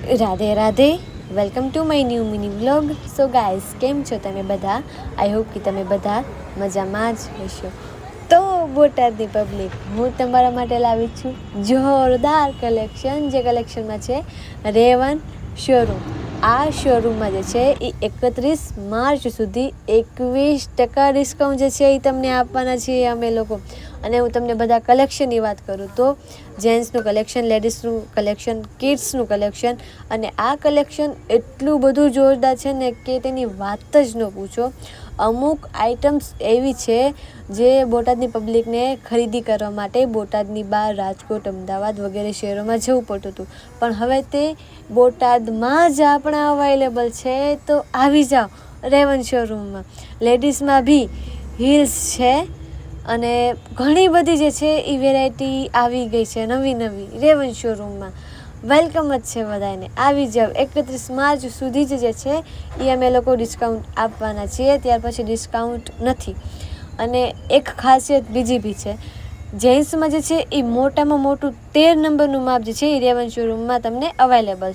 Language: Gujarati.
Radhe Radhe, welcome to my new mini vlog. So guys, કેમ છો તમે બધા? આઈ હોપ કે તમે બધા મજામાં જ હશો. તો બોટાદની પબ્લિક, હું તમારા માટે લાવી છું જોરદાર કલેક્શન. જે કલેક્શનમાં છે રેવન શોરૂમ. આ શોરૂમમાં જે છે એ 31 માર્ચ સુધી 21% ડિસ્કાઉન્ટ જે છે એ તમને આપવાના છીએ અમે લોકો. અને હું તમને બધા કલેક્શનની વાત કરું તો જેન્ટ્સનું કલેક્શન, લેડીઝનું કલેક્શન, કિડ્સનું કલેક્શન. અને આ કલેક્શન એટલું બધું જોરદાર છે ને કે તેની વાત જ ન પૂછો. અમુક આઇટમ્સ એવી છે જે બોટાદની પબ્લિકને ખરીદી કરવા માટે બોટાદની બહાર રાજકોટ, અમદાવાદ વગેરે શહેરોમાં જવું પડતું હતું, પણ હવે તે બોટાદમાં જ આપણા અવેલેબલ છે. તો આવી જાઓ રેવન શોરૂમમાં. લેડીઝમાં બી હીલ્સ છે અને ઘણી બધી જે છે એ વેરાયટી આવી ગઈ છે નવી નવી રેવન શોરૂમમાં. વેલકમ જ છે બધાને, આવી જાઓ. 31 માર્ચ સુધી જ જે છે એ અમે લોકો ડિસ્કાઉન્ટ આપવાના છીએ, ત્યાર પછી ડિસ્કાઉન્ટ નથી. અને એક ખાસિયત બીજી બી છે, જેન્ટ્સમાં જે છે એ મોટામાં મોટું 13 નંબરનું માપ જે છે એ રેવન શોરૂમમાં તમને અવેલેબલ છે.